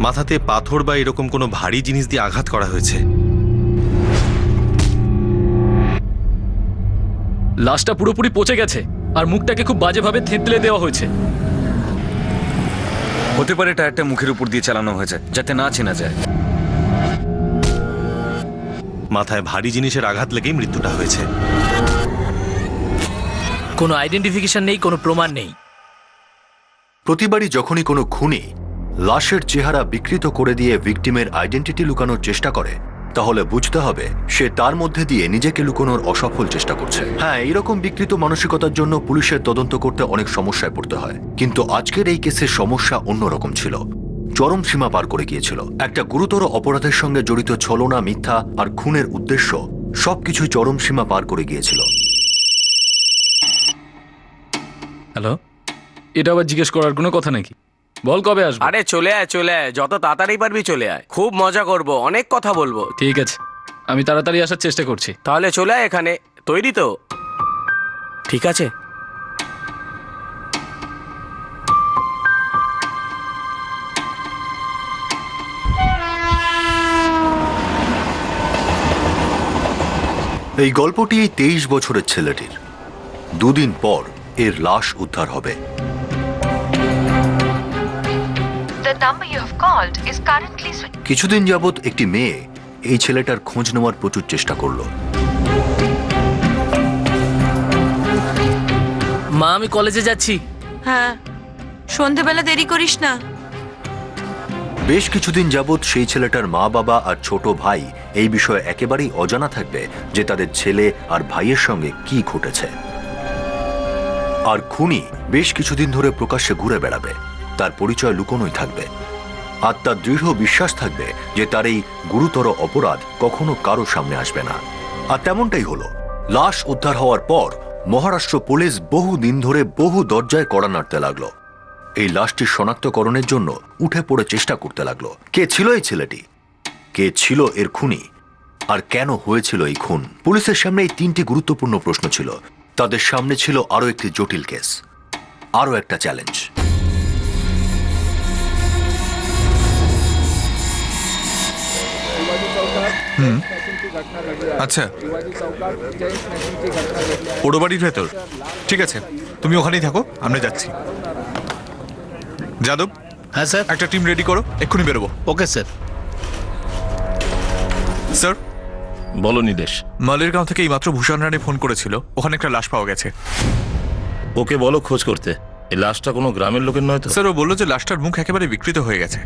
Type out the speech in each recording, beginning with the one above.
মাথাতে পাথর বা এরকম কোনো ভারী জিনিস দিয়ে আঘাত করা হয়েছে। লাশটা পুরোপুরি পচে গেছে আর মুখটাকে খুব বাজেভাবে থেঁতলে দেওয়া হয়েছে। হতে পারে টায়ারটা মুখের উপর দিয়ে চালানো হয়েছে যাতে না চেনা যায়। মাথায় ভারী জিনিসের আঘাত লেগেই মৃত্যুটা হয়েছে। কোনো আইডেন্টিফিকেশন নেই, কোনো প্রমাণ নেই। প্রতিবারই যখনই কোনো খুনি লাশের চেহারা বিকৃত করে দিয়ে ভিকটিমের আইডেন্টিটি লুকানোর চেষ্টা করে, তাহলে বুঝতে হবে সে তার মধ্যে দিয়ে নিজেকে লুকানোর অসফল চেষ্টা করছে। হ্যাঁ, এইরকম বিকৃত মানসিকতার জন্য পুলিশের তদন্ত করতে অনেক সমস্যায় পড়তে হয়, কিন্তু আজকের এই কেসের সমস্যা অন্যরকম ছিল। চরম সীমা পার করে গিয়েছিল। একটা গুরুতর অপরাধের সঙ্গে জড়িত ছলনা, মিথ্যা আর খুনের উদ্দেশ্য সবকিছুই চরম সীমা পার করে গিয়েছিল। হ্যালো, এটা আবার জিজ্ঞেস করার কোনো কথা নাকি? বল কবে আসবে? আরে চলে আয়, যত তাড়াতাড়ি পারবি চলে আয়। খুব মজা করব, অনেক কথা বলবো। ঠিক আছে, আমি তাড়াতাড়ি আসার চেষ্টা করছি। তাহলে চলে আয় এখানে। তৈরি তো? ঠিক আছে। এই গল্পটি এই 23 বছরের ছেলেটির। দুদিন পর এর লাশ উদ্ধার হবে। কিছুদিন যাবৎ একটি মেয়ে এই ছেলেটার খোঁজ নেওয়ার প্রচুর চেষ্টা করল। মা, আমি কলেজে যাচ্ছি। হ্যাঁ, সন্ধেবেলা দেরি করিস না। বেশ কিছুদিন যাবৎ সেই ছেলেটার মা, বাবা আর ছোট ভাই এই বিষয়ে একেবারেই অজানা থাকবে যে তাদের ছেলে আর ভাইয়ের সঙ্গে কি ঘটেছে। আর খুনি বেশ কিছুদিন ধরে প্রকাশ্যে ঘুরে বেড়াবে, তার পরিচয় লুকোনোই থাকবে। আর তার দৃঢ় বিশ্বাস থাকবে যে তার এই গুরুতর অপরাধ কখনো কারো সামনে আসবে না। আর তেমনটাই হলো। লাশ উদ্ধার হওয়ার পর মহারাষ্ট্র পুলিশ বহু দিন ধরে বহু দরজায় কড়া নাড়তে লাগলো। এই লাশটির শনাক্তকরণের জন্য উঠে পড়ে চেষ্টা করতে লাগলো। কে ছিল এই ছেলেটি, কে ছিল এর খুনি, আর কেন হয়েছিল এই খুন? পুলিশের সামনে এই 3টি গুরুত্বপূর্ণ প্রশ্ন ছিল। তাদের সামনে ছিল আরো একটি জটিল কেস, আরো একটা চ্যালেঞ্জ। আচ্ছা, পোড়ো বাড়ির ভেতর? ঠিক আছে, তুমি ওখানেই থাকো, আমরা যাচ্ছি। যাদব। হ্যাঁ স্যার। একটা টিম রেডি করো, এক্ষুনি বেরোবো। Okay sir. স্যার। বলো নীলেশ। মালেরগাঁও থেকে এইমাত্র ভূষণ রানী ফোন করেছিল, ওখানে একটা লাশ পাওয়া গেছে। ওকে বলো খোঁজ করতে। এই লাশটা কোনো গ্রামের লোকের নয় তো? স্যার, ও বললো যে লাশটার মুখ একেবারে বিকৃত হয়ে গেছে।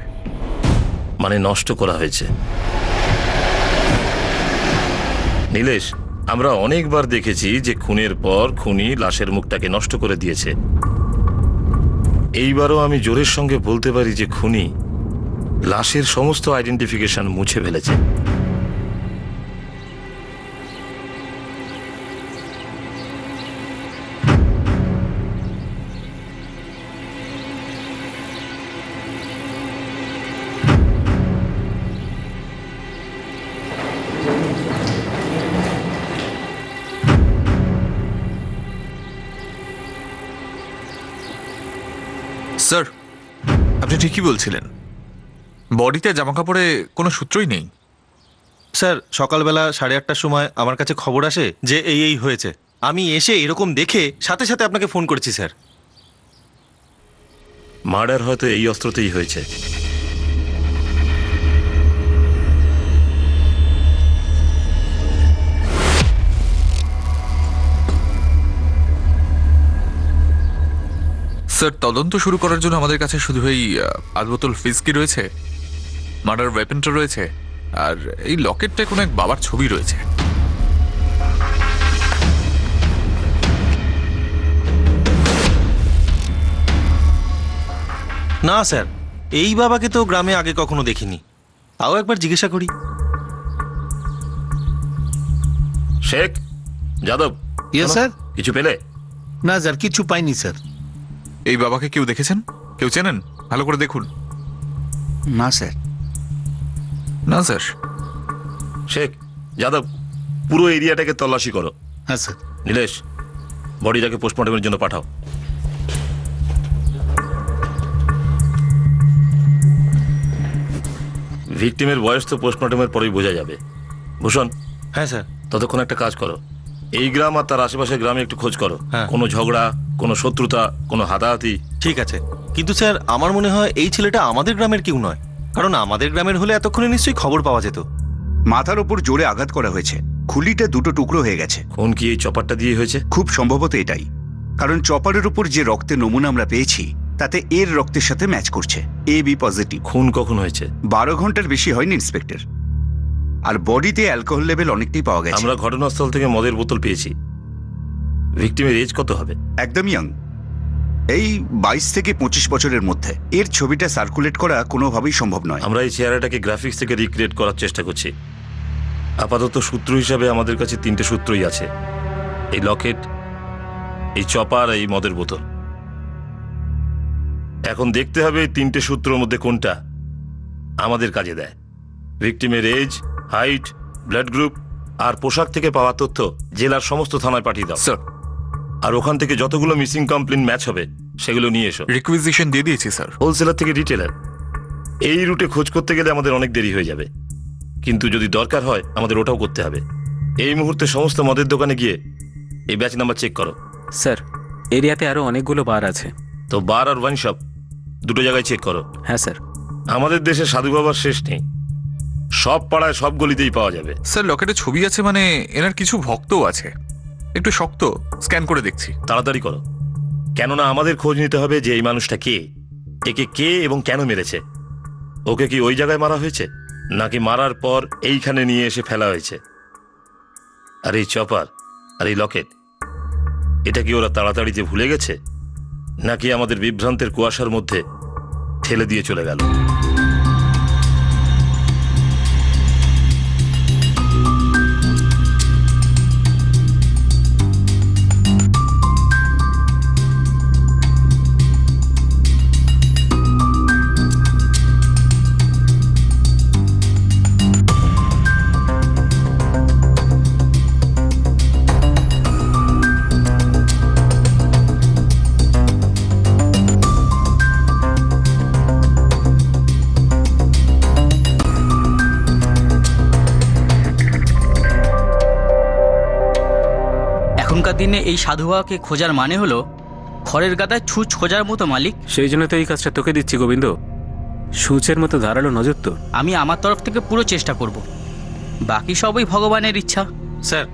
মানে নষ্ট করা হয়েছে? নীলেশ, আমরা অনেকবার দেখেছি যে খুনের পর খুনি লাশের মুখটাকে নষ্ট করে দিয়েছে। এইবারও আমি জোরের সঙ্গে বলতে পারি যে খুনি লাশের সমস্ত আইডেন্টিফিকেশন মুছে ফেলেছে। স্যার, আপনি ঠিকই বলছিলেন, বডিতে জামা কাপড়ে কোনো সূত্রই নেই। স্যার, সকালবেলা 8:30টার সময় আমার কাছে খবর আসে যে এই হয়েছে। আমি এসে এরকম দেখে সাথে সাথে আপনাকে ফোন করেছি স্যার। মার্ডার হয়তো এই অস্ত্রতেই হয়েছে। স্যার, তদন্ত শুরু করার জন্য আমাদের কাছে শুধু এই আধ বোতল ফিস্কি রয়েছে, মার্ডার ওয়েপনটা রয়েছে, আর এই লকেটটায় কোনো এক বাবার ছবি রয়েছে। না স্যার, এই বাবাকে তো গ্রামে আগে কখনো দেখিনি। তাও একবার জিজ্ঞাসা করি। শেখ, যাদব। Yes sir. কিছু পেলে? না স্যার, কিছু পাইনি স্যার। এই বাবাকে কেউ দেখেছেন? কেউ চেনেন? ভালো করে দেখুন। না স্যার। না স্যার। শেখ, যাদব, পুরো এরিয়াটাকে তল্লাশি করো। হ্যাঁ স্যার। নীলেশ, বডিটাকে পোস্টমর্টমের জন্য পাঠাও। ভিকটিমের বয়স তো পোস্টমর্টমের পরেই বোঝা যাবে। ভূষণ, হ্যাঁ স্যার। ততক্ষণ একটা কাজ করো, এই গ্রাম আর তার আশেপাশের গ্রামে একটু খোঁজ করো। হ্যাঁ। কোনো ঝগড়া, কোনো শত্রুতা, কোনো হাতাহাতি। ঠিক আছে, কিন্তু স্যার আমার মনে হয় এই ছেলেটা আমাদের গ্রামের কেউ নয়, কারণ আমাদের গ্রামের হলে এতক্ষণে নিশ্চয়ই খবর পাওয়া যেত। মাথার ওপর জোরে আঘাত করা হয়েছে, খুলিটা দুটো টুকরো হয়ে গেছে। খুন কি এই চপারটা দিয়ে হয়েছে? খুব সম্ভবত এটাই, কারণ চপারের উপর যে রক্তের নমুনা আমরা পেয়েছি তাতে এর রক্তের সাথে ম্যাচ করছে, AB পজিটিভ। খুন কখন হয়েছে? 12 ঘন্টার বেশি হয়নি ইন্সপেক্টর, আর বডিতে অ্যালকোহল লেভেল অনেকটাই পাওয়া গেছে। আমরা ঘটনাস্থল থেকে মদের বোতল পেয়েছি। ভিকটিমের এজ কত হবে? একদম ইয়াং, এই 22 থেকে 25 বছরের মধ্যে। এর ছবিটা সার্কুলেট করা কোনোভাবেই সম্ভব নয়। আমরা এই চেহারাটাকে গ্রাফিক্স থেকে রিক্রিয়েট করার চেষ্টা করছি। আপাতত সূত্র হিসাবে আমাদের কাছে 3টে সূত্রই আছে, এই লকেট, এই চপার, এই মদের বোতল। এখন দেখতে হবে এই 3টে সূত্রের মধ্যে কোনটা আমাদের কাজে দেয়। ভিকটিমের এজ, হাইট, ব্লাড গ্রুপ আর পোশাক থেকে পাওয়া তথ্য জেলার সমস্ত থানায় পাঠিয়ে দাও স্যার, আর ওখান থেকে যতগুলো মিসিং কমপ্লেন ম্যাচ হবে সেগুলো নিয়ে এসো। রিকুইজিশন দিয়ে দিয়েছি স্যার। হোলসেলার থেকে রিটেলার, এই রুটে খোঁজ করতে গেলে আমাদের অনেক দেরি হয়ে যাবে, কিন্তু যদি দরকার হয় আমাদের ওটাও করতে হবে। এই মুহূর্তে সমস্ত মদের দোকানে গিয়ে এই ব্যাচ নাম্বার চেক করো। স্যার, এরিয়াতে আরো অনেকগুলো বার আছে। তো বার আর ওয়াইন শপ দুটো জায়গায় চেক করো। হ্যাঁ স্যার। আমাদের দেশে সাধু বাবার শেষ নেই, সব পাড়ায় সব গলিতেই পাওয়া যাবে। স্যার, লকেটে ছবি আছে মানে এনার কিছু ভক্তও আছে। একটু শক্ত, স্ক্যান করে দেখছি। তাড়াতাড়ি করো, কেননা আমাদের খোঁজ নিতে হবে যে এই মানুষটা কে, একে কে এবং কেন মেরেছে। ওকে কি ওই জায়গায় মারা হয়েছে, নাকি মারার পর এইখানে নিয়ে এসে ফেলা হয়েছে? আর এই চপার আর এই লকেট, এটা কি ওরা তাড়াতাড়িতে ভুলে গেছে, নাকি আমাদের বিভ্রান্তের কুয়াশার মধ্যে ঠেলে দিয়ে চলে গেল? এখনকার দিনে এই সাধুবাবাকে খোঁজার মানে হলো খড়ের গাদায় ছুঁচ খোঁজার মতো মালিক। সেই জন্য তো এই কাজটা তোকে দিচ্ছি গোবিন্দ, সূচের মতো ধারালো নজর তো। আমি আমার তরফ থেকে পুরো চেষ্টা করব, বাকি সবই ভগবানের ইচ্ছা। স্যার,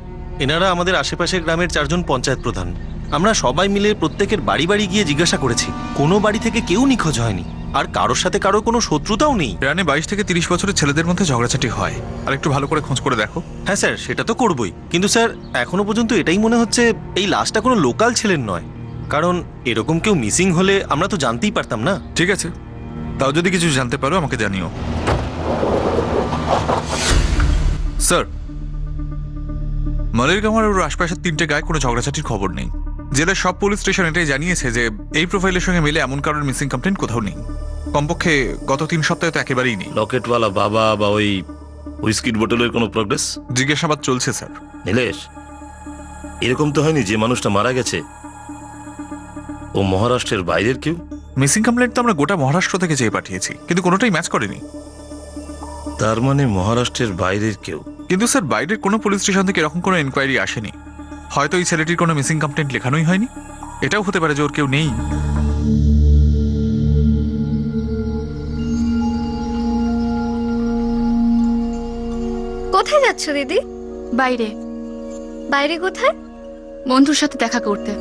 এনারা আমাদের আশেপাশের গ্রামের 4 জন পঞ্চায়েত প্রধান। আমরা সবাই মিলে প্রত্যেকের বাড়ি বাড়ি গিয়ে জিজ্ঞাসা করেছি, কোনো বাড়ি থেকে কেউ নিখোঁজ হয়নি, আর কারোর সাথে কারোর কোনো শত্রুতাও নেই। রানে 22 থেকে 30 বছরের ছেলেদের মধ্যে ঝগড়াঝাটি হয়, আর একটু ভালো করে খোঁজ করে দেখো। হ্যাঁ স্যার, সেটা তো করবই, কিন্তু স্যার এখনো পর্যন্ত এটাই মনে হচ্ছে এই লাশটা কোনো লোকাল ছেলের নয়, কারণ এরকম কেউ মিসিং হলে আমরা তো জানতেই পারতাম না। ঠিক আছে, তাও যদি কিছু জানতে পারো আমাকে জানিও। স্যার, মালেরগাঁও আর ওর আশপাশের 3টে গায়ে কোনো ঝগড়াঝাটির খবর নেই। জেলার সব পুলিশ স্টেশন এটাই জানিয়েছে যে এই প্রোফাইলের সঙ্গে মিলে এমন কারোর মিসিং কমপ্লেন কোথাও নেই। কমপক্ষে গত 3 সপ্তাহে তো একেবারেই নেই। লকেটওয়ালা বাবা বা ওই হুইস্কির বোতলের কোনো প্রোগ্রেস? জিজ্ঞাসাবাদ চলছে স্যার। নীলেশ, এরকম তো হয়নি যে মানুষটা মারা গেছে ও মহারাষ্ট্রের বাইরের কেউ? মিসিং কমপ্লেন তো আমরা গোটা মহারাষ্ট্র থেকে চেয়ে পাঠিয়েছি, কিন্তু কোনোটাই ম্যাচ করেনি। তার মানে মহারাষ্ট্রের বাইরের কেউ। কিন্তু স্যার, বাইরের কোনো পুলিশ স্টেশন থেকে এরকম কোনো এনকোয়ারি আসেনি। হয়তো এই ছেলেটির কোনো মিসিং কমপ্লেন্ট লেখানোই হয়নি। এটাও হতে পারে যে ওর কেউ নেই। কোথায় যাচ্ছ দিদি? বাইরে। বাইরে কোথায়? বন্ধুর সাথে দেখা করতে।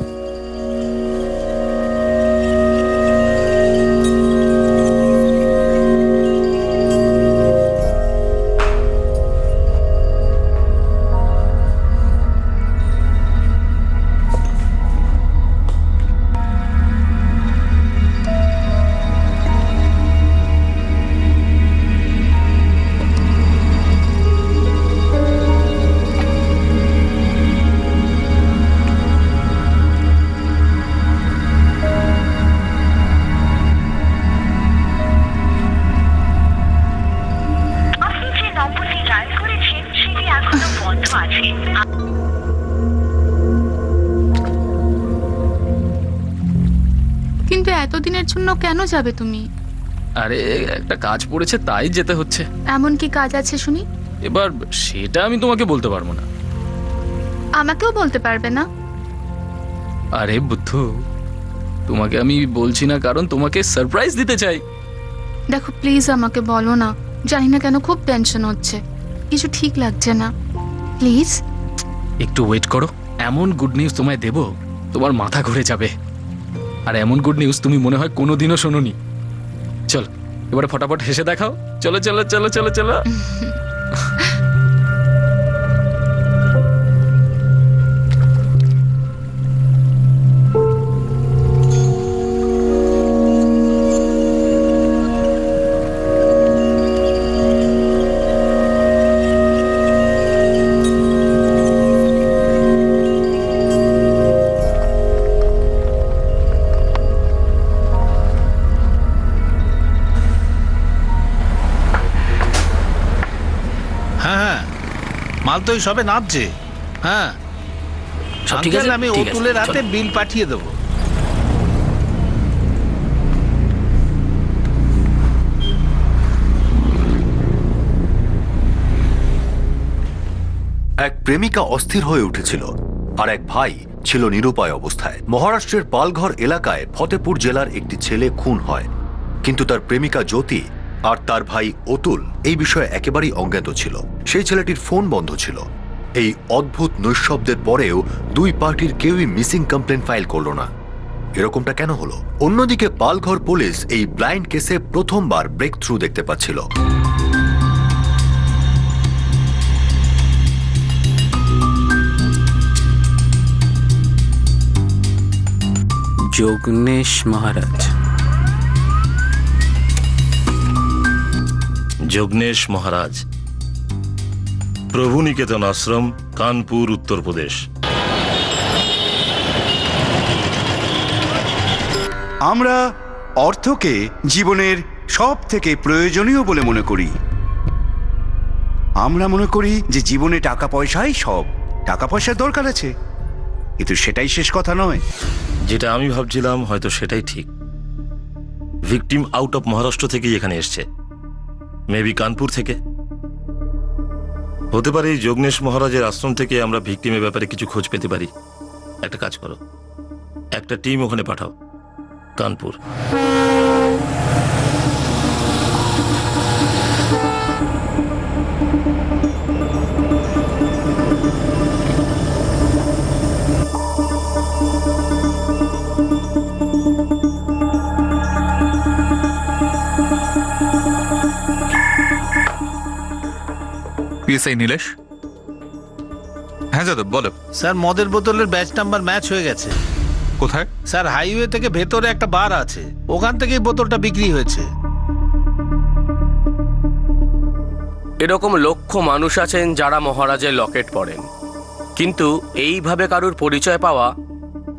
কিন্তু এতদিনের জন্য কেন যাবে তুমি? আরে একটা কাজ পড়েছে তাই যেতে হচ্ছে। এমন কি কাজ আছে শুনি? এবার সেটা আমি তোমাকে বলতে পারবো না। আমাকেও বলতে পারবে না? আরে বুদ্ধু, তোমাকে আমি বলছি না কারণ তোমাকে সারপ্রাইজ দিতে চাই। দেখো প্লিজ আমাকে বলো না, জানি না কেন খুব টেনশন হচ্ছে, কিছু ঠিক লাগছে না, প্লিজ। একটু ওয়েট করো, এমন গুড নিউজ তোমায় দেব তোমার মাথা ঘুরে যাবে। আর এমন গুড নিউজ তুমি মনে হয় কোনোদিনও শোনোনি। চল এবারে ফটাফট হেসে দেখাও। চলো চলো চলো চলো চলো। মাল তো সবে নামছে। হ্যাঁ আঙ্কেল, আমি অতুলের হাতে বিল পাঠিয়ে দেবো। এক প্রেমিকা অস্থির হয়ে উঠেছিল আর এক ভাই ছিল নিরুপায় অবস্থায়। মহারাষ্ট্রের পালঘর এলাকায় ফতেপুর জেলার একটি ছেলে খুন হয়, কিন্তু তার প্রেমিকা জ্যোতি আর তার ভাই অতুল এই বিষয়ে একেবারেই অজ্ঞাত ছিল। সেই ছেলেটির ফোন বন্ধ ছিল। এই অদ্ভুত নৈশব্দের পরেও দুই পার্টির কেউই মিসিং কমপ্লেন ফাইল করল না। এরকমটা কেন হলো? অন্যদিকে পালঘর পুলিশ এই ব্লাইন্ড কেসে প্রথমবার ব্রেক থ্রু দেখতে পাচ্ছিল। যোগনেশ মহারাজ। যোগনেশ মহারাজ, প্রভু নিকেতন আশ্রম, কানপুর, উত্তরপ্রদেশ। আমরা অর্থকে জীবনের সব থেকে প্রয়োজনীয় বলে মনে করি। আমরা মনে করি যে জীবনে টাকা পয়সাই সব, টাকা পয়সার দরকার আছে, কিন্তু সেটাই শেষ কথা নয়। যেটা আমি ভাবছিলাম হয়তো সেটাই ঠিক। ভিকটিম আউট অফ মহারাষ্ট্র থেকেই এখানে এসছে, মেবি কানপুর থেকে হতে পারে। যোগনেশ মহারাজের আশ্রম থেকে আমরা ভিকটিমের ব্যাপারে কিছু খোঁজ পেতে পারি। একটা কাজ করো, একটা টিম ওখানে পাঠাও, কানপুর। পিএসআই নীলেশ। হ্যাঁ যাদব বলো। স্যার মদের বোতলের ব্যাচ নাম্বার ম্যাচ হয়ে গেছে। কোথায়? স্যার হাইওয়ে থেকে ভেতরে একটা বার আছে, ওখান থেকেই বোতলটা বিক্রি হয়েছে। এরকম লক্ষ মানুষ আছেন যারা মহারাজের লকেট পরেন, কিন্তু এইভাবে কারুর পরিচয় পাওয়া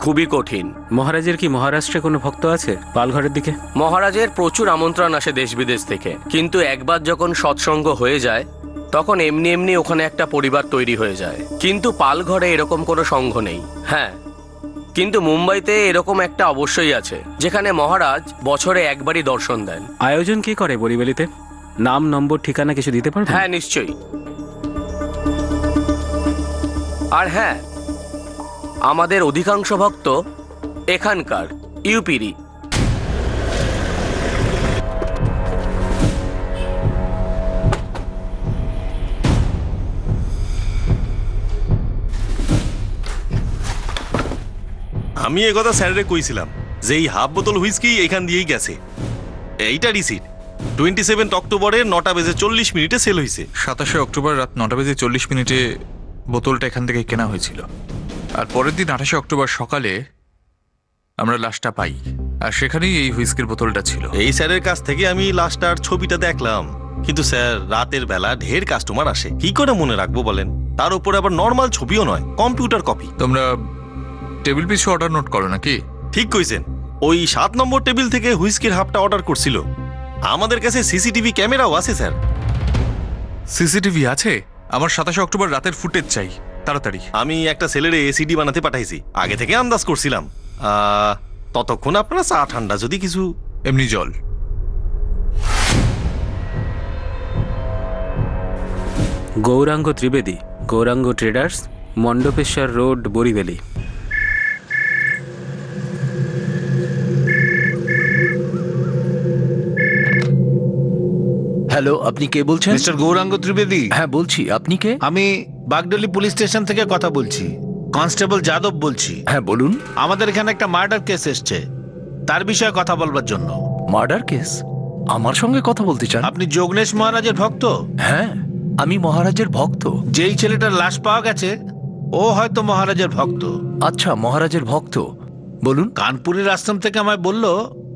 খুবই কঠিন। মহারাজের কি মহারাষ্ট্রে কোনো ভক্ত আছে পালঘরের দিকে? মহারাজের প্রচুর আমন্ত্রণ আসে দেশ বিদেশ থেকে, কিন্তু একবার যখন সৎসঙ্গ হয়ে যায় তখন এমনি এমনি ওখানে একটা পরিবার তৈরি হয়ে যায়। কিন্তু পালঘরে এরকম কোনো সংঘ নেই। হ্যাঁ, কিন্তু মুম্বাইতে এরকম একটা অবশ্যই আছে, যেখানে মহারাজ বছরে একবারই দর্শন দেন। আয়োজন কি করে বরিবেলিতে? নাম, নম্বর, ঠিকানা কিছু দিতে পারবেন? হ্যাঁ নিশ্চয়ই। আর হ্যাঁ, আমাদের অধিকাংশ ভক্ত এখানকার, ইউপিরই। আমি একথা স্যারে কইছিলাম যে এই হাফ বোতল হুইস্কি এখান দিয়েই গেছে। এইটা রিসিট 27 অক্টোবরে 9:40 সেল হয়েছে। 27 অক্টোবর রাত 9:40 বোতলটা এখান থেকে কেনা হয়েছিল। আর পরের দিন 28 অক্টোবর সকালে আমরা লাশটা পাই, আর সেখানেই এই হুইস্কির বোতলটা ছিল। এই স্যারের কাছ থেকে আমি লাস্টার ছবিটা দেখলাম, কিন্তু স্যার রাতের বেলা ঢের কাস্টমার আসে, কি করে মনে রাখবো বলেন? তার উপরে আবার নর্মাল ছবিও নয়, কম্পিউটার কপি। তোমরা টেবিল পিছু অর্ডার নোট করো নাকি? ঠিক কইছেন, ওই 7 নম্বর টেবিল থেকে হুইস্কির হাফটা অর্ডার করছিল। আমাদের কাছে সিসিটিভি ক্যামেরাও আছে স্যার। সিসিটিভি আছে? আমার 27 অক্টোবর রাতের ফুটেজ চাই তাড়াতাড়ি। আমি একটা ছেলেরে এসিডি বানাতে পাঠাইছি, আগে থেকে আন্দাজ করছিলাম। ততক্ষণ আপনারা চা ঠান্ডা যদি কিছু। এমনি জল। Gauranga Trivedi, Gauranga traders, Mandapeshwar road, Borivali. Hello, আপনি কে বলছেন? মিস্টার গৌরাঙ্গ ত্রিবেদী? হ্যাঁ বলছি, আপনি কে? আমি বাগডালি পুলিশ স্টেশন থেকে কথা বলছি, কনস্টেবল যাদব বলছি। হ্যাঁ বলুন। আমাদের এখানে একটা মার্ডার কেস এসছে, তার বিষয়ে কথা বলবার জন্য। Murder case? আমার সঙ্গে কথা বলতে চান? আপনি যোগনেশ মহারাজের ভক্ত? হ্যাঁ, আমি মহারাজের ভক্ত। যেই ছেলেটার লাশ পাওয়া গেছে ও হয়তো মহারাজের ভক্ত। আচ্ছা, মহারাজের ভক্ত, বলুন। কানপুরের আশ্রম থেকে আমায় বললো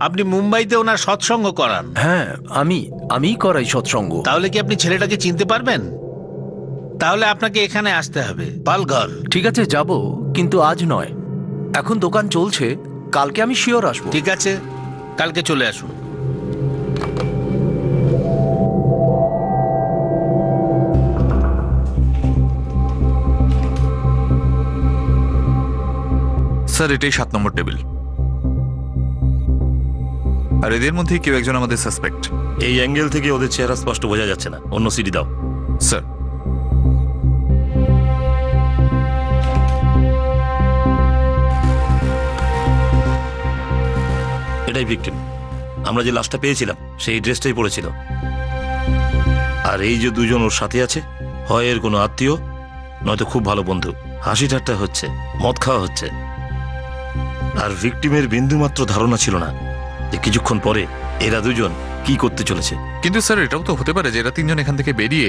আপনি মুম্বাইতে ওনার সৎসঙ্গ করান। হ্যাঁ, আমি করাই সৎসঙ্গ। তাহলে কি আপনি ছেলেটাকে চিনতে পারবেন? তাহলে আপনাকে এখানে আসতে হবে, পালঘর। ঠিক আছে, যাব, কিন্তু আজ নয়। এখন দোকান চলছে, কালকে আমি শিওর আসবো। ঠিক আছে, কালকে চলে আসুন। স্যার, এটাই 7 নম্বর টেবিল, আর এদের মধ্যে কেউ একজন আমাদের সাসপেক্ট। এই অ্যাঙ্গেল থেকে ওদের চেহারা স্পষ্ট বোঝা যাচ্ছে না। অন্য সিডি দাও। স্যার, এটাই ভিকটিম। আমরা যে লাশটা পেয়েছিলাম সেই ড্রেসটাই পরেছিল। আর এই যে দুজন ওর সাথে আছে, হয় এর কোনো আত্মীয়, নয়তো খুব ভালো বন্ধু। হাসি ঠাট্টা হচ্ছে, মদ খাওয়া হচ্ছে। আর ভিকটিমের বিন্দুমাত্র ধারণা ছিল না যে কিছুক্ষণ পরে এরা দুজন কি করতে চলেছে। কিন্তু স্যার, এটাও তো হতে পারে যে এরা তিনজন এখান থেকে বেরিয়ে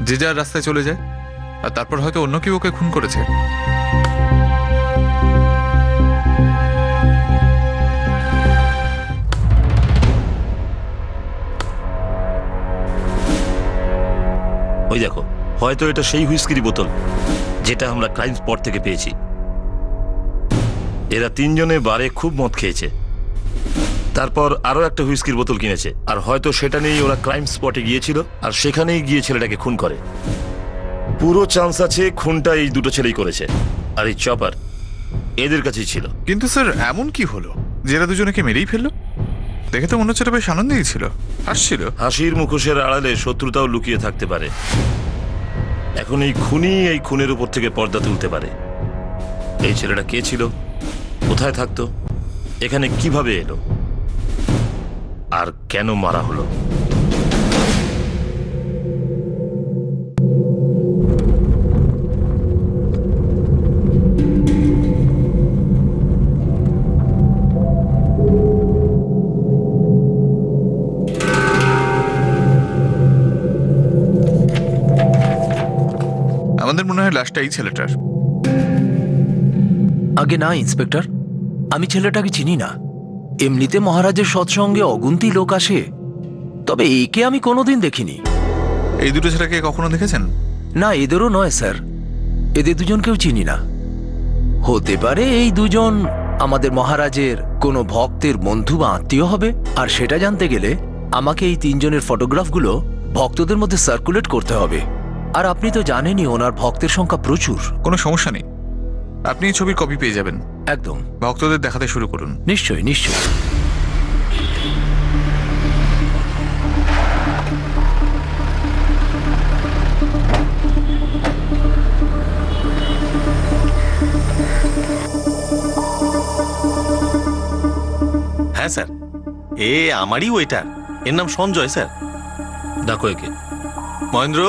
যে যার রাস্তায় চলে যায়, আর তারপর হয়তো অন্য কেউ ওকে খুন করেছে। ওই দেখো, হয়তো এটা সেই হুইস্কির বোতল যেটা আমরা ক্রাইম স্পট থেকে পেয়েছি। এরা তিনজনে বারে খুব মদ খেয়েছে, তারপর আরো একটা হুইস্কির বোতল কিনেছে, আর হয়তো সেটা নিয়েই ওরা ক্রাইম স্পটে গিয়েছিল, আর সেখানেই গিয়ে ছেলেটাকে খুন করে। পুরো চান্স আছে খুনটা এই দুটো ছেলেই করেছে, আর এই চপার এদের কাছেই ছিল। কিন্তু স্যার, এমন কি হলো যে এরা দুজনেকে মেরেই ফেললো? দেখে তো মনে হচ্ছে বেশ আনন্দেই ছিল, হাসছিল। হাসির মুখোশের আড়ালে শত্রুতাও লুকিয়ে থাকতে পারে। এখন এই খুনি এই খুনের উপর থেকে পর্দা তুলতে পারে। এই ছেলেটা কে ছিল, কোথায় থাকতো, এখানে কিভাবে এলো, আর কেন মারা হলো? আমাদের মনে হয় লাশটা এই ছেলেটার। আগে না ইন্সপেক্টর, আমি ছেলেটাকে চিনি না। এমনিতে মহারাজের সৎসঙ্গে অগুন্তি লোক আসে, তবে একে আমি কোনোদিন দেখিনি। এই দুটো ছেলেকে কখনো দেখেছেন? না, এদেরও নয় স্যার, এদের দুজনকেও চিনি না। হতে পারে এই দুজন আমাদের মহারাজের কোনো ভক্তের বন্ধু বা আত্মীয় হবে, আর সেটা জানতে গেলে আমাকে এই তিনজনের ফটোগ্রাফগুলো ভক্তদের মধ্যে সার্কুলেট করতে হবে। আর আপনি তো জানেনই ওনার ভক্তের সংখ্যা প্রচুর। কোনো সমস্যা নেই, আপনি এই ছবির কপি পেয়ে যাবেন। একদম, ভক্তদের দেখাতে শুরু করুন। নিশ্চয়ই নিশ্চয়ই। হ্যাঁ স্যার, এ আমারই ওয়েটার, এর নাম সঞ্জয় স্যার। ডাকো একে। মহেন্দ্র,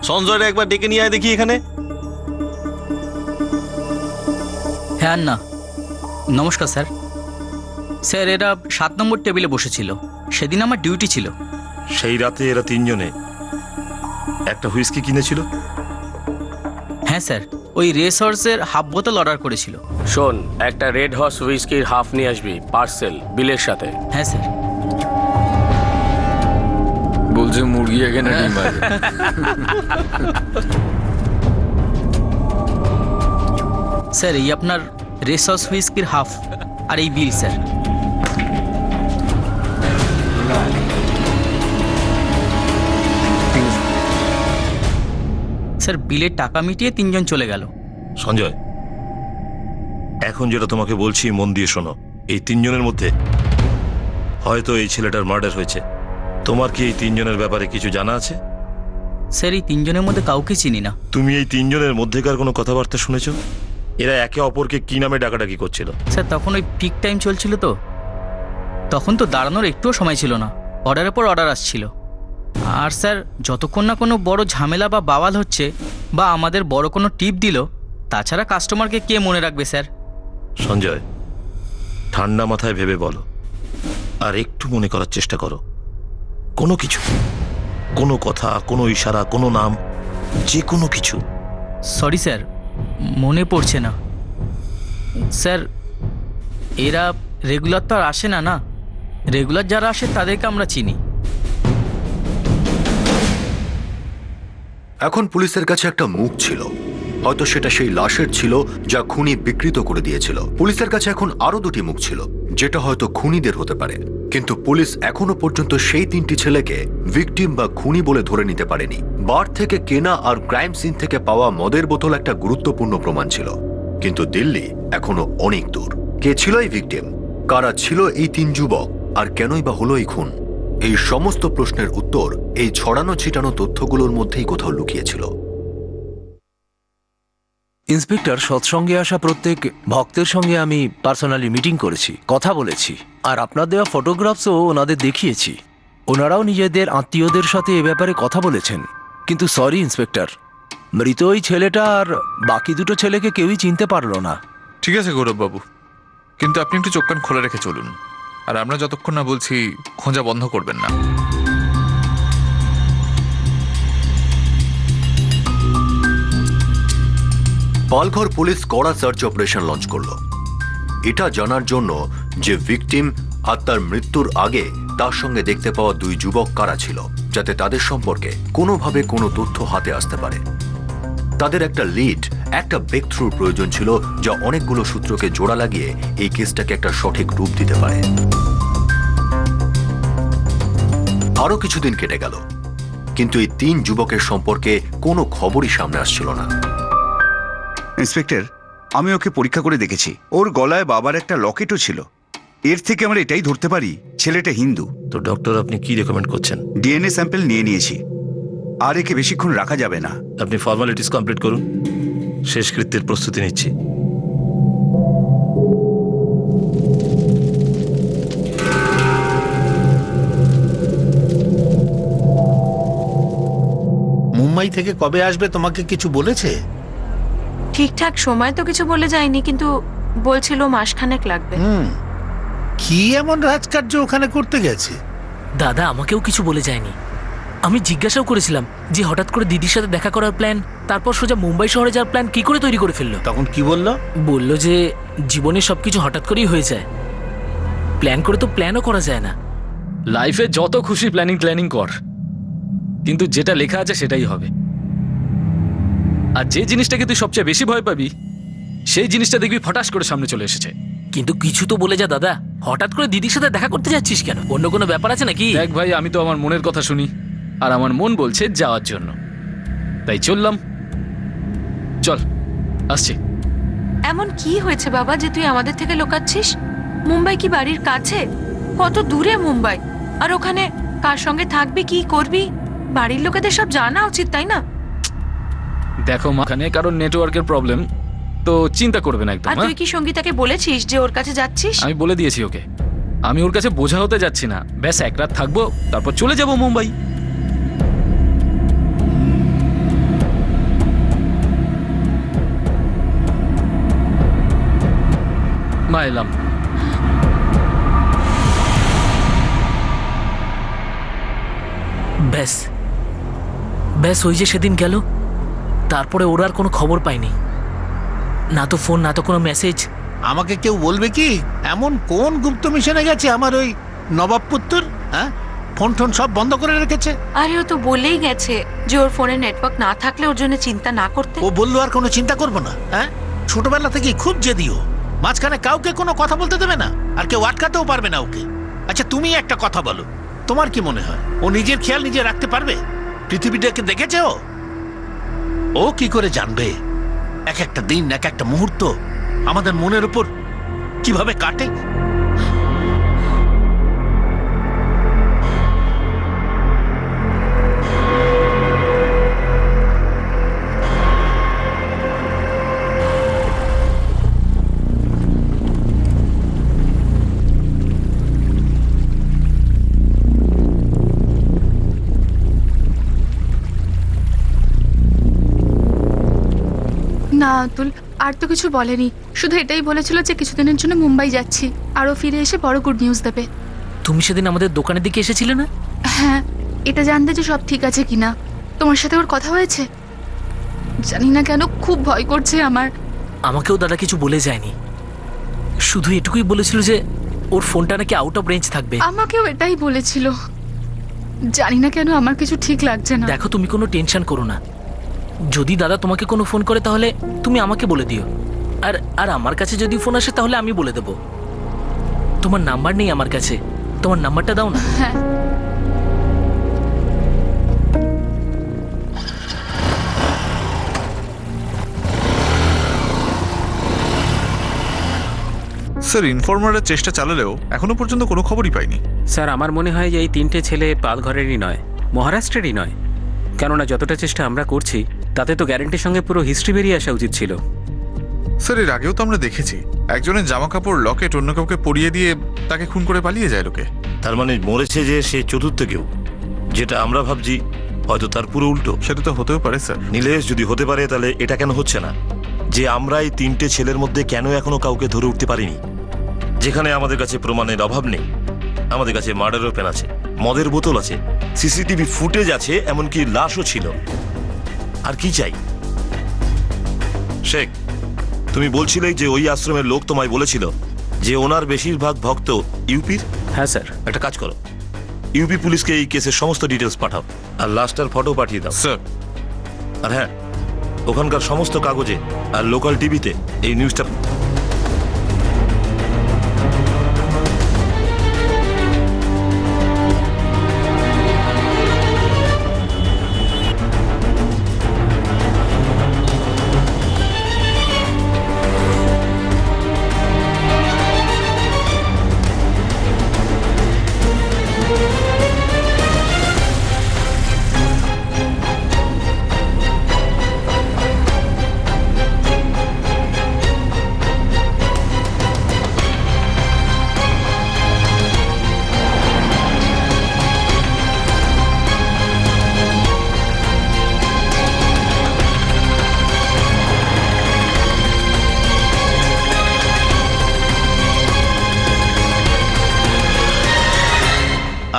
সঞ্জয়টা একবার ডেকে নিয়ে আয় দেখি এখানে। হ্যাঁ না, নমস্কার স্যার। স্যার, এরা 7 নম্বর টেবিলে বসেছিল, সেদিন আমার ডিউটি ছিল। সেই রাতে এরা তিনজনে একটা হুইস্কি কিনেছিল? হ্যাঁ স্যার, ওই রেস হর্সের হাফ বোতল অর্ডার করেছিল। শোন, একটা রেড হর্স হুইস্কির হাফ নিয়ে আসবি, পার্সেল, বিলের সাথে। হ্যাঁ স্যার। বলছে মুরগি আগে না ডিম আগে। স্যার, এই আপনার রেস হর্স হুইস্কির হাফ, আর এই বিল স্যার। স্যার, বিলের টাকা মিটিয়ে তিনজন চলে গেল। সঞ্জয়, এখন যেটা তোমাকে বলছি মন দিয়ে শোনো। এই তিনজনের মধ্যে হয়তো এই ছেলেটার মার্ডার হয়েছে। তোমার কি এই তিনজনের ব্যাপারে কিছু জানা আছে? স্যার এই তিনজনের মধ্যে কাউকে চিনি না। তুমি এই তিনজনের মধ্যেকার কোনো কথাবার্তা শুনেছো? এরা একে অপরকে কি নামে ডাকাডাকি করছিল? স্যার তখন ওই পিক টাইম চলছিল তো, তখন তো দাঁড়ানোর একটুও সময় ছিল না, অর্ডারের পর অর্ডার আসছিল। আর স্যার যতক্ষণ না কোনো বড় ঝামেলা বা বাওয়াল হচ্ছে বা আমাদের বড় কোনো টিপ দিল, তাছাড়া কাস্টমারকে কে মনে রাখবে স্যার? সঞ্জয়, ঠান্ডা মাথায় ভেবে বলো, আর একটু মনে করার চেষ্টা করো। কোনো কিছু, কোনো কথা, কোনো ইশারা, কোনো নাম, যে কোনো কিছু। সরি স্যার, মনে পড়ছে না। স্যার এরা রেগুলার তো আর আসে না, না রেগুলার যারা আসে তাদেরকে আমরা চিনি। এখন পুলিশের কাছে একটা মুখ ছিল, হয়তো সেটা সেই লাশের ছিল যা খুনি বিকৃত করে দিয়েছিল। পুলিশের কাছে এখন আরো দুটি মুখ ছিল, যেটা হয়তো খুনিদের হতে পারে, কিন্তু পুলিশ এখনো পর্যন্ত সেই তিনটি ছেলেকে ভিকটিম বা খুনি বলে ধরে নিতে পারেনি। বার থেকে কেনা আর ক্রাইম সিন থেকে পাওয়া মদের বোতল একটা গুরুত্বপূর্ণ প্রমাণ ছিল, কিন্তু দিল্লি এখনো অনেক দূর। কে ছিল এই ভিকটিম, কারা ছিল এই তিন যুবক, আর কেনই বা হলো এই খুন? এই সমস্ত প্রশ্নের উত্তর এই ছড়ানো ছিটানো তথ্যগুলোর মধ্যেই কোথাও লুকিয়েছিল। ইন্সপেক্টর, সৎসঙ্গে আসা প্রত্যেক ভক্তের সঙ্গে আমি পার্সোনালি মিটিং করেছি, কথা বলেছি, আর আপনার দেওয়া ফটোগ্রাফসও ওনাদের দেখিয়েছি। ওনারাও নিজেদের আত্মীয়দের সাথে এ ব্যাপারে কথা বলেছেন। কিন্তু সরি ইন্সপেক্টর, মৃত ওই ছেলেটা আর বাকি দুটো ছেলেকে কেউই চিনতে পারলো না। ঠিক আছে গৌরববাবু, কিন্তু আপনি একটু চোখ কান খোলা রেখে চলুন, আর আমরা যতক্ষণ না বলছি খোঁজা বন্ধ করবেন না। পালঘর পুলিশ কড়া সার্চ অপারেশন লঞ্চ করলো, এটা জানার জন্য যে ভিকটিম আর তার মৃত্যুর আগে তার সঙ্গে দেখতে পাওয়া দুই যুবক কারা ছিল, যাতে তাদের সম্পর্কে কোনোভাবে কোনো তথ্য হাতে আসতে পারে। তাদের একটা লিড, একটা ব্রেক থ্রুর প্রয়োজন ছিল, যা অনেকগুলো সূত্রকে জোড়া লাগিয়ে এই কেসটাকে একটা সঠিক রূপ দিতে পারে। আরো কিছুদিন কেটে গেল, কিন্তু এই তিন যুবকের সম্পর্কে কোনো খবরই সামনে আসছিল না। ইন্সপেক্টর, আমি ওকে পরীক্ষা করে দেখেছি, ওর গলায় বাবার একটা লকেটও ছিল। এর থেকে আমরা এটাই ধরতে পারি ছেলেটা হিন্দু। তো ডক্টর, আপনি কি রেকমেন্ড করছেন? ডিএনএ স্যাম্পল নিয়ে নিয়েছি, আর একে বেশিক্ষণ রাখা যাবে না। আপনি ফর্মালিটিস কমপ্লিট করুন, শেষকৃত্যের প্রস্তুতি নিচ্ছি। মুম্বাই থেকে কবে আসবে তোমাকে কিছু বলেছে? ঠিকঠাক সময় তো কিছু বলে যায়নি, কিন্তু বলছিল মাসখানেক লাগবে। কি এমন রাজকার্য ওখানে করতে গেছে? দাদা আমাকেও কিছু বলে যায়নি। আমি জিজ্ঞাসাও করেছিলাম যে হঠাৎ করে দিদির সাথে দেখা করার প্ল্যান, তারপর সোজা মুম্বাই শহরে যাওয়ার প্ল্যান কি করে তৈরি করে ফেললো। তখন কি বললো? বললো যে জীবনে সবকিছু হঠাৎ করেই হয়ে যায়, প্ল্যান করে তো প্ল্যানও করা যায় না। লাইফে যত খুশি প্ল্যানিং কর, কিন্তু যেটা লেখা আছে সেটাই হবে। আর যে জিনিসটাকে তুই সবচেয়ে বেশি ভয় পাবি, সেই জিনিসটা দেখবি ফটাস করে সামনে চলে এসেছে। কিন্তু কিছু তো বলে যা দাদা, হঠাৎ করে দিদির সাথে দেখা করতে যাচ্ছিস কেন? অন্য কোনো ব্যাপার আছে নাকি? দেখ ভাই, আমি তো আমার মনের কথা শুনি, আর আমার মন বলছে যাওয়ার জন্য, তাই চললাম। চল, আসছি। এমন কি হয়েছে বাবা যে তুই আমাদের থেকে লুকাচ্ছিস? মুম্বাই কি বাড়ির কাছে? কত দূরে মুম্বাই? আর ওখানে কার সঙ্গে থাকবি, কি করবি, বাড়ির লোকেদের সব জানা উচিত, তাই না? দেখো মা, এখানে কারণ নেটওয়ার্কের প্রবলেম, তো চিন্তা করবে না একদম। আর তুই কি সঙ্গীতাকে বলেছিস যে ওর কাছে যাচ্ছিস? আমি বলে দিয়েছি ওকে, আমি ওর কাছে বোঝা হতে যাচ্ছি না। ব্যাস এক রাত থাকবো, তারপর চলে যাব মুম্বাই। মা এলাম। ব্যাস ব্যাস ওই যে সেদিন গেল, তারপরে ওর আর কোনো খবর পাইনি, না তো ফোন, না তো কোনো মেসেজ। আমাকে কেউ বলবে কি এমন কোন গুপ্ত মিশনে গেছে আমার ওই নবাব পুত্র? হ্যাঁ, ফোন টোন সব বন্ধ করে রেখেছে। আরে ও তো বলেই গেছে যে ওর ফোনে নেটওয়ার্ক না থাকলে ওর জন্য চিন্তা না করতে। ও বললো আর কোনো চিন্তা করবো না? হ্যাঁ, ছোটবেলা থেকে খুব জেদিও, মাঝখানে কাউকে কোনো কথা বলতে দেবে না, আর কেউ আটকাতেও পারবে না ওকে। আচ্ছা তুমি একটা কথা বলো, তোমার কি মনে হয় ও নিজের খেয়াল নিজে রাখতে পারবে? পৃথিবীটাকে দেখেছে ও কি করে জানবে এক একটা দিন, এক একটা মুহূর্ত আমাদের মনের উপর কিভাবে কাটে? না অতুল, আর তো কিছু বলেনি, শুধু এটাই বলেছিল যে কিছুদিনের জন্য মুম্বাই যাচ্ছি, আরও ফিরে এসে বড় গুড নিউজ দেবে। তুমি সেদিন আমাদের দোকানের দিকে এসেছিলে না? হ্যাঁ, এটা জানতে যে সব ঠিক আছে কিনা। তোমার সাথে ওর কথা হয়েছে? জানি না কেন খুব ভয় করছে আমার। আমাকেও দাদা কিছু বলে যায়নি, শুধু এটুকুই বলেছিল যে ওর ফোনটা নাকি আউট অফ রেঞ্জ থাকবে। আমাকেও এটাই বলেছিল। জানি না কেন আমার কিছু ঠিক লাগছে না। দেখো, তুমি কোনো টেনশন করো না। যদি দাদা তোমাকে কোনো ফোন করে তাহলে তুমি আমাকে বলে দিও, আর আর আমার কাছে যদি ফোন আসে তাহলে আমি বলে দেব। তোমার নাম্বার নেই আমার কাছে, তোমার নাম্বারটা দাও না। হ্যাঁ, স্যার, ইনফর্মারের চেষ্টা চালালেও এখনো পর্যন্ত কোনো খবরই পাইনি। স্যার, আমার মনে হয় যে এই 3টে ছেলে পালঘরেরই নয়, মহারাষ্ট্রেরই নয়। কেননা যতটা চেষ্টা আমরা করছি তাতে তো গ্যারেন্টির সঙ্গে পুরো হিস্ট্রি বেরিয়ে আসা উচিত ছিল। স্যার, এর আগেও তো আমরা দেখেছি একজনের জামা কাপড় লকেট অন্য কাউকে পরিয়ে দিয়ে তাকে খুন করে পালিয়ে যায় লোকে। তার মানে মরেছে যে সে চতুর্থ কেউ, যেটা আমরা ভাবছি হয়তো তার পুরো উল্টো। সেটা তো হতেও পারে স্যার। নীলেশ, যদি হতে পারে তাহলে এটা কেন হচ্ছে না যে আমরা এই 3টে ছেলের মধ্যে কেন এখনো কাউকে ধরে উঠতে পারিনি? যেখানে আমাদের কাছে প্রমাণের অভাব নেই, আমাদের কাছে মার্ডার ওপেন আছে, মদের বোতল আছে, সিসিটিভি ফুটেজ আছে, এমনকি লাশও ছিল। আর কি চাই? শেখ, তুমি বলছিলে যে ওই আশ্রমের লোক তোমায় বলেছিল যে ওনার বেশিরভাগ ভক্ত ইউপির। হ্যাঁ স্যার। একটা কাজ করো, ইউপি পুলিশকে এই কেসের সমস্ত ডিটেলস পাঠাও, আর লাস্টার ফটো পাঠিয়ে দাও স্যার। আর হ্যাঁ, ওখানকার সমস্ত কাগজে আর লোকাল টিভিতে এই নিউজটা।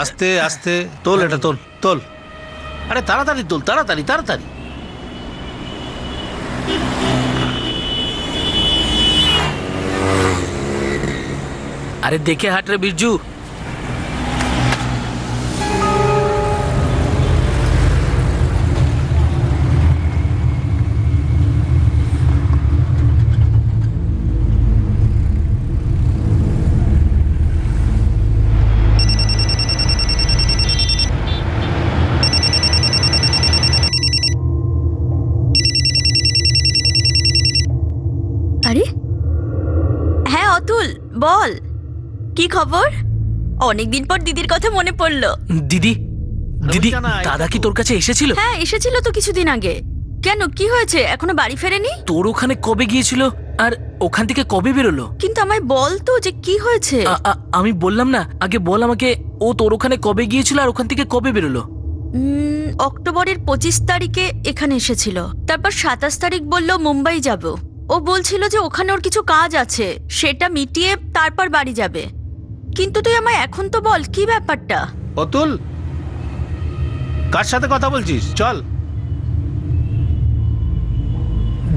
আস্তে আস্তে তোল, এটা তোল তোল। আরে তাড়াতাড়ি তোল, তাড়াতাড়ি তাড়াতাড়ি। আরে দেখে হাট রে বিরজু। আরে হ্যাঁ অতুল, বল কি খবর? অনেকদিন পর দিদির কথা মনে পড়লো। দিদি, দিদি, দাদা কি তোর কাছে এসেছিল? হ্যাঁ এসেছিল তো কিছুদিন আগে। কেন, কি হয়েছে? এখনো বাড়ি ফেরেনি? তোর ওখানে কবে গিয়েছিল আর ওখান থেকে কবে বেরোলো? কিন্তু আমায় বল তো যে কি হয়েছে। আমি বললাম না, আগে বল আমাকে, ও তোর ওখানে কবে গিয়েছিল আর ওখান থেকে কবে বেরোলো? অক্টোবরের 25 তারিখে এখানে এসেছিল, তারপর 27 তারিখ বললো মুম্বাই যাব। ও বলছিল যে ওখানে ওর কিছু কাজ আছে, সেটা মিটিয়ে তারপর বাড়ি যাবে। কিন্তু তুই আমায় এখন তো বল কি ব্যাপারটা। অতুল, কার সাথে কথা বলছিস? চল।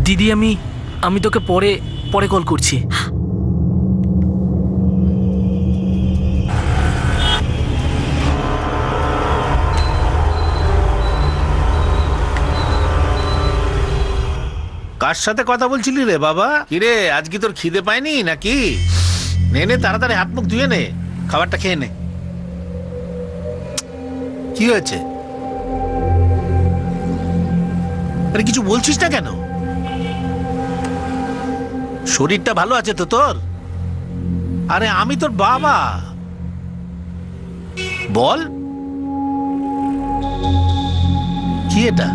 দিদি, আমি তোকে পরে পরে কল করছি। কার সাথে কথা বলছিলি রে বাবা? কিরে, আজ কি তোর খিদে পায়নি নাকি? নে নে, তাড়াতাড়ি হাত মুখ ধুয়ে নে, খাবারটা খেয়ে নে। কি হয়েছে? আরে কিছু বলছিস না কেন? শরীরটা ভালো আছে তো তোর? আরে আমি তোর বাবা, বল কি এটা?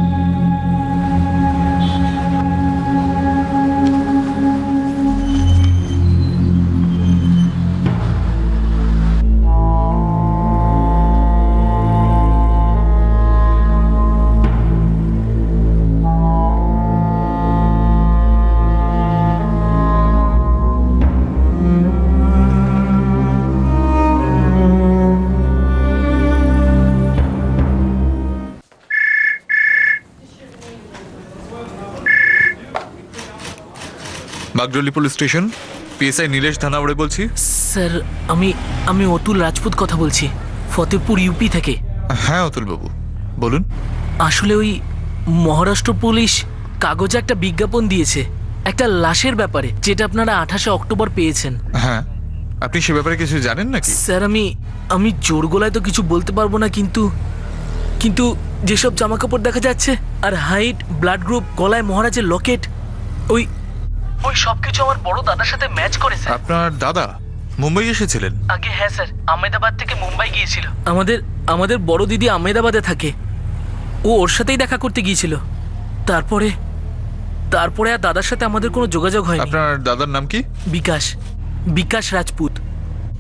বাগডলি পুলিশ স্টেশন, পিএসআই নীলেশ ধানাওড়ে বলছি। স্যার আমি আমি অতুল রাজপুত কথা বলছি, ফতেপুর ইউপি থেকে। হ্যাঁ অতুল বাবু বলুন। আসলে ওই মহারাষ্ট্র পুলিশ কাগজে একটা বিজ্ঞাপন দিয়েছে একটা লাশের ব্যাপারে, যেটা আপনারা 28 অক্টোবর পেয়েছেন। হ্যাঁ, আপনি সে ব্যাপারে কিছু জানেন নাকি? স্যার আমি জোর গলায় তো কিছু বলতে পারবো না, কিন্তু যেসব জামা কাপড় দেখা যাচ্ছে আর হাইট, ব্লাড গ্রুপ, গলায় মহারাজের লকেট, ওই সবকিছু আমার বড় দাদার সাথে ম্যাচ করে। স্যার আপনার দাদা মুম্বাই এসেছিলেন? আগে হ্যাঁ স্যার, আহমেদাবাদ থেকে মুম্বাই গিয়েছিল। আমাদের বড় দিদি আহমেদাবাদে থাকে, ও ওর সাথেই দেখা করতে গিয়েছিল। তারপরে আর দাদার সাথে আমাদের কোনো যোগাযোগ হয়নি। আপনার দাদার নাম কি? বিকাশ রাজপুত।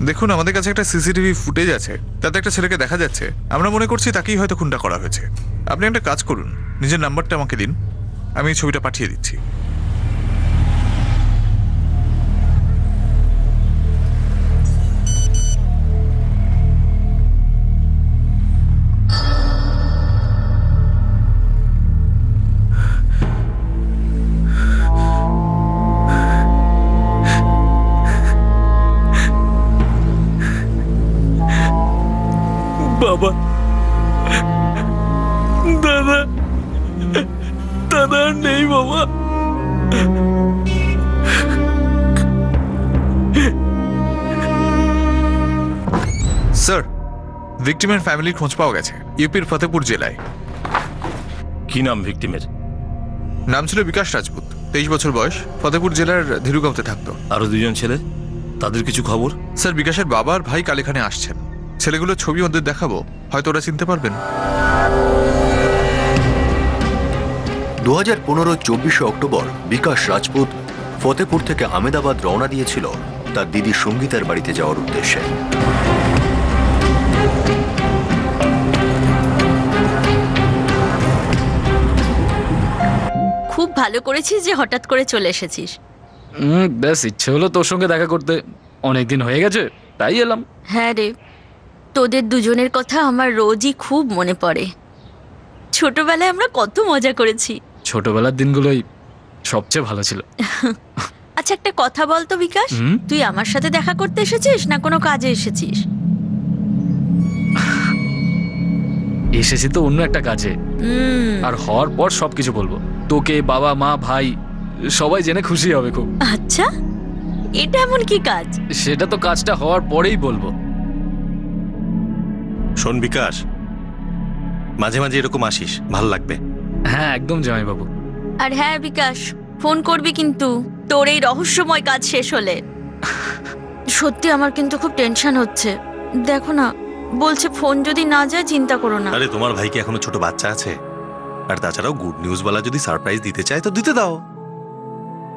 দেখুন আমাদের কাছে একটা সিসিটিভি ফুটেজ আছে, তাতে একটা ছেলেকে দেখা যাচ্ছে। আমরা মনে করছি তাকেই হয়তো খুনটা করা হয়েছে। আপনি একটা কাজ করুন, নিজের নাম্বারটা আমাকে দিন, আমি এই ছবিটা পাঠিয়ে দিচ্ছি। বাবা, দাদা নেই বাবা। স্যার, ভিকটিমের ফ্যামিলির খোঁজ পাওয়া গেছে ইউপির ফতেপুর জেলায়। কি নাম ভিকটিমের? নাম ছিল বিকাশ রাজপুত, 23 বছর বয়স, ফতেপুর জেলার ধীরুগাঁওতে থাকতো। আরো দুজন ছেলে, তাদের কিছু খবর? স্যার, বিকাশের বাবা আর ভাই কাল এখানে আসছেন। ছেলেগুলোর ছবি ওদের দেখাবো, হয়তো ওরা চিনতে পারবেন। 2015 24 অক্টোবর বিকাশ রাজপুত ফতেপুর থেকে আহমেদাবাদ রওনা দিয়েছিল তার দিদি সঙ্গীতার বাড়িতে যাওয়ার উদ্দেশ্যে। খুব ভালো করেছিস যে হঠাৎ করে চলে এসেছিস। ব্যাস ইচ্ছে হলো তোর সঙ্গে দেখা করতে, অনেকদিন হয়ে গেছে তাই এলাম। হ্যাঁ রে, তোদের দুজনের কথা আমার রোজই খুব মনে পড়ে। ছোটবেলায় আমরা কত মজা করেছি। ছোটবেলার দিনগুলোই সবচেয়ে ভালো ছিল। আচ্ছা একটা কথা বলতো বিকাশ, তুই আমার সাথে দেখা করতে এসেছিস না কোনো কাজে এসেছিস? এসেছি তো অন্য একটা কাজে, আর হওয়ার পর সবকিছু বলবো তোকে। বাবা মা ভাই সবাই জেনে খুশি হবে খুব। আচ্ছা, এটা এমন কি কাজ? সেটা তো কাজটা হওয়ার পরেই বলবো। শোন বিকাশ, মাঝে মাঝে এরকম আসিস, ভাল লাগবে। হ্যাঁ একদম জামাইবাবু। আর হ্যাঁ বিকাশ, ফোন করবি কিন্তু তোর এই রহস্যময় কাজ শেষ হলে। সত্যি আমার কিন্তু খুব টেনশন হচ্ছে। দেখো না, বলছে ফোন যদি না যায় চিন্তা করো না। আরে তোমার ভাইকে এখনো ছোট বাচ্চা আছে, আর তাছাড়াও গুড নিউজ বলা যদি সারপ্রাইজ দিতে চায় তো দিতে দাও।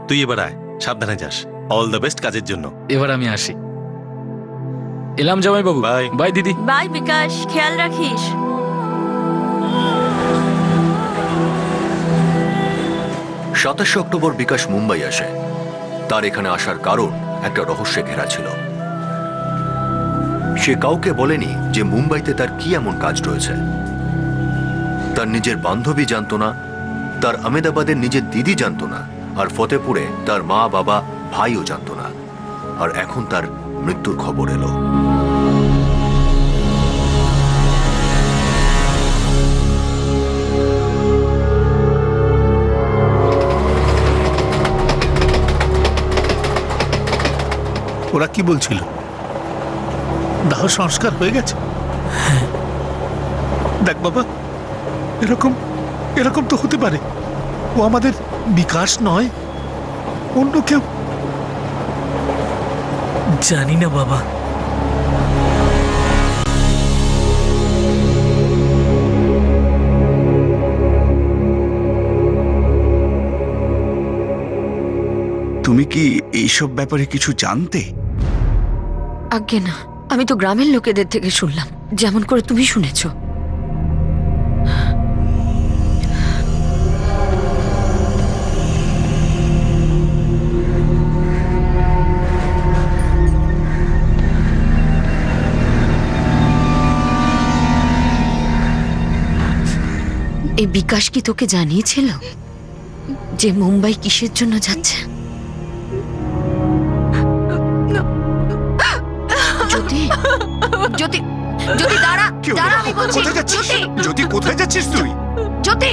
তুই এবার আয়, সাবধানে যাস। অল দ্য বেস্ট কাজের জন্য। এবার আমি আসি। এলাম জামাইবাবু। বাই বাই দিদি। বাই বিকাশ, খেয়াল রাখিস। 27 অক্টোবর বিকাশ মুম্বাই আসে। তার এখানে আসার কারণ একটা রহস্যে ঘেরা ছিল। সে কাউকে বলেনি যে মুম্বাইতে তার কি এমন কাজ রয়েছে। তার নিজের বান্ধবী জানতো না, তার আহমেদাবাদের নিজের দিদি জানতো না, আর ফতেপুরে তার মা বাবা ভাইও জানতো না। আর এখন তার মৃত্যুর খবর এলো। ওরা কি বলছিল? দাহ সংস্কার হয়ে গেছে? দেখ বাবা, এরকম তো হতে পারে। ও আমাদের বিকাশ নয়, অন্য কেউ। জানি না বাবা। তুমি কি এইসব ব্যাপারে কিছু জানতে? আজ্ঞে না, আমি তো গ্রামের লোকেদের থেকে শুনলাম, যেমন করে তুমি শুনেছো। এই বিকাশ কি তোকে জানিয়েছিল যে মুম্বাই কিসের জন্য যাচ্ছে? জ্যোতি, জ্যোতি দাঁড়া, দাঁড়া আমি বলছি। কোথায় যাচ্ছিস? জ্যোতি, জ্যোতি, কোথায় যাচ্ছিস তুই? জ্যোতি,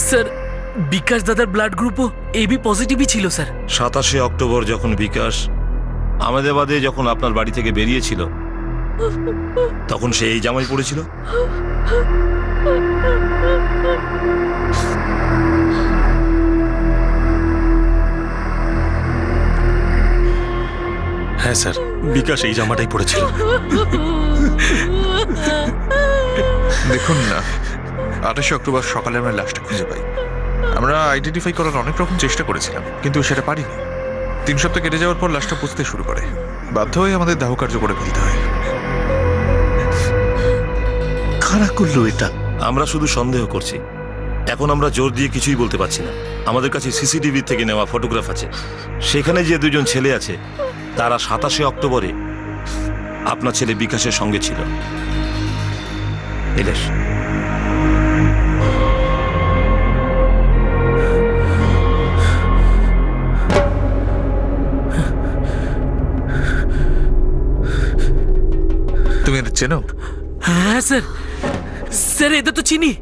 স্যার বিকাশ দাদার ব্লাড গ্রুপও এবি পজিটিভই ছিল স্যার। 27 অক্টোবর যখন বিকাশ আহমেদাবাদে যখন আপনার বাড়ি থেকে বেরিয়েছিল তখন সে এই জামাই পড়েছিল। হ্যাঁ স্যার, বিকাশ এই জামাটাই পড়েছিল। দেখুন না, 28 অক্টোবর সকালে আমরা লাশটা খুঁজে পাই। আমরা আইডেন্টিফাই করার অনেক রকম চেষ্টা করেছিলাম, কিন্তু সেটা পারিনি। 3 সপ্তাহ কেটে যাওয়ার পর লাশটা পুঁছতে শুরু করে। বাধ্য হয়ে আমাদের দাহ কার্য করে ফেলতে হয়। কারা করলো এটা? আমরা শুধু সন্দেহ করছি, এখন আমরা জোর দিয়ে কিছুই বলতে পারছি না। আমাদের কাছে সিসিটিভি থেকে নেওয়া ফটোগ্রাফ আছে, সেখানে যে দুজন ছেলে আছে তারা 27 অক্টোবরে আপনার ছেলে বিকাশের সঙ্গে ছিল। নীলেশ, তুমি এদের চেনো? হ্যাঁ স্যার, স্যার এদের তো চিনি,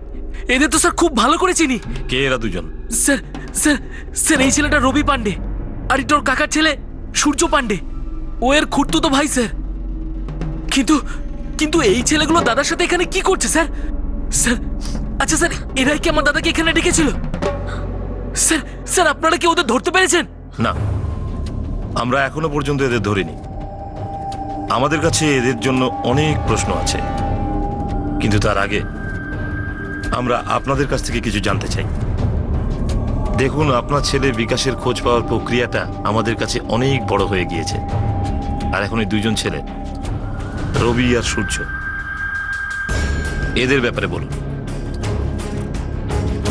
এদের তো স্যার খুব ভালো করে চিনি। কে এরা দুজন? স্যার স্যার স্যার এই ছেলেটা রবি পান্ডে, আর এটা ওর কাকার ছেলে সূর্য পান্ডে। ও এর খুড়তুতো ভাই স্যার। কিন্তু কিন্তু এই ছেলেগুলো দাদার সাথে এখানে কি করছে স্যার? স্যার আচ্ছা স্যার, এরাই কি আমার দাদাকে এখানে ডেকেছিল? স্যার স্যার আপনারা কি ওদের ধরতে পেরেছেন? না, আমরা এখনো পর্যন্ত এদের ধরিনি। আমাদের কাছে এদের জন্য অনেক প্রশ্ন আছে, কিন্তু তার আগে আমরা আপনাদের কাছ থেকে কিছু জানতে চাই। দেখুন, আপনার ছেলে বিকাশের খোঁজ পাওয়ার প্রক্রিয়াটা আমাদের কাছে অনেক বড় হয়ে গিয়েছে। আর এখন এই দুজন ছেলে, রবি আর সূর্য, এদের ব্যাপারে বলুন।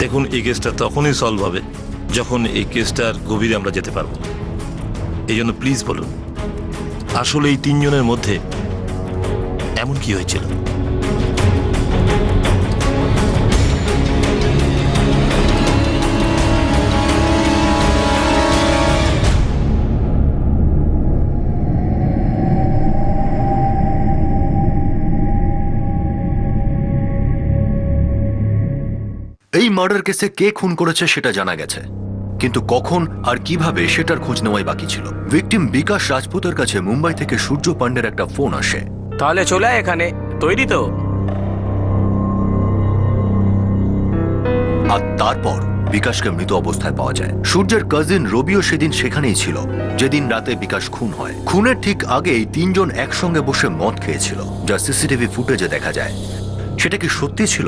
দেখুন, এই কেসটা তখনই সলভ হবে যখন এই কেসটার গভীরে আমরা যেতে পারবো। এই জন্য প্লিজ বলুন, আসলে এই 3 জনের মধ্যে এমন কি হয়েছিল? এই মার্ডার কেসে কে খুন করেছে সেটা জানা গেছে, কিন্তু কখন আর কিভাবে সেটার খোঁজ নেওয়াই বাকি ছিল। ভিকটিম বিকাশ রাজপুতের কাছে মুম্বাই থেকে সূর্য পান্ডের একটা ফোন আসে। তাহলে চলে আয় এখানে, তৈরি তো? আর তারপর বিকাশকে মৃত অবস্থায় পাওয়া যায়। সূর্যের কাজিন রবিও সেদিন সেখানেই ছিল যেদিন রাতে বিকাশ খুন হয়। খুনের ঠিক আগে এই 3 জন একসঙ্গে বসে মদ খেয়েছিল, যা সিসিটিভি ফুটেজে দেখা যায়। সেটা কি সত্যি ছিল,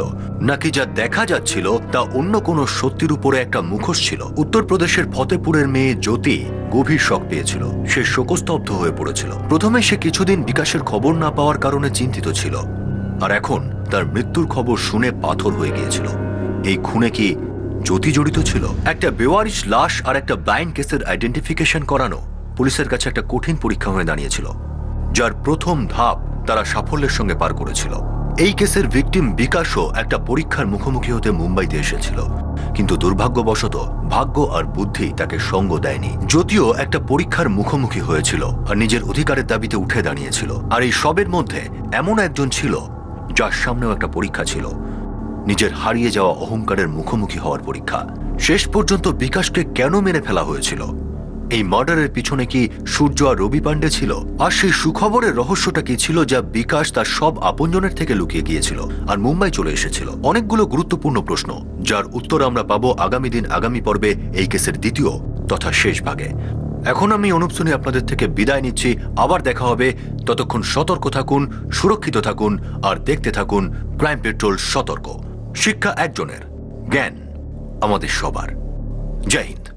নাকি যা দেখা যাচ্ছিল তা অন্য কোনো সত্যির উপরে একটা মুখোশ ছিল? উত্তরপ্রদেশের ফতেপুরের মেয়ে জ্যোতি গভীর শক পেয়েছিল। সে শোকস্তব্ধ হয়ে পড়েছিল। প্রথমে সে কিছুদিন বিকাশের খবর না পাওয়ার কারণে চিন্তিত ছিল, আর এখন তার মৃত্যুর খবর শুনে পাথর হয়ে গিয়েছিল। এই খুনে কি জ্যোতি জড়িত ছিল? একটা বেওয়ারিশ লাশ আর একটা ব্লাইন্ড কেসের আইডেন্টিফিকেশন করানো পুলিশের কাছে একটা কঠিন পরীক্ষা হয়ে দাঁড়িয়েছিল, যার প্রথম ধাপ তারা সাফল্যের সঙ্গে পার করেছিল। এই কেসের ভিকটিম বিকাশও একটা পরীক্ষার মুখোমুখি হতে মুম্বাইতে এসেছিল, কিন্তু দুর্ভাগ্যবশত ভাগ্য আর বুদ্ধি তাকে সঙ্গ দেয়নি। যদিও একটা পরীক্ষার মুখোমুখি হয়েছিল আর নিজের অধিকারের দাবিতে উঠে দাঁড়িয়েছিল। আর এই সবের মধ্যে এমন একজন ছিল যার সামনেও একটা পরীক্ষা ছিল, নিজের হারিয়ে যাওয়া অহংকারের মুখোমুখি হওয়ার পরীক্ষা। শেষ পর্যন্ত বিকাশকে কেন মেরে ফেলা হয়েছিল এই মার্ডারের পিছনে কি সূর্য আর রবি পান্ডে ছিল? আর সেই সুখবরের রহস্যটা কি ছিল যা বিকাশ তার সব আপনজনের থেকে লুকিয়ে গিয়েছিল আর মুম্বাই চলে এসেছিল? অনেকগুলো গুরুত্বপূর্ণ প্রশ্ন যার উত্তর আমরা পাবো আগামী দিন আগামী পর্বে এই কেসের দ্বিতীয় তথা শেষ ভাগে। এখন আমি অনুপ সোনি আপনাদের থেকে বিদায় নিচ্ছি। আবার দেখা হবে, ততক্ষণ সতর্ক থাকুন, সুরক্ষিত থাকুন আর দেখতে থাকুন ক্রাইম পেট্রোল সতর্ক। শিক্ষা একজনের, জ্ঞান আমাদের সবার। জয় হিন্দ।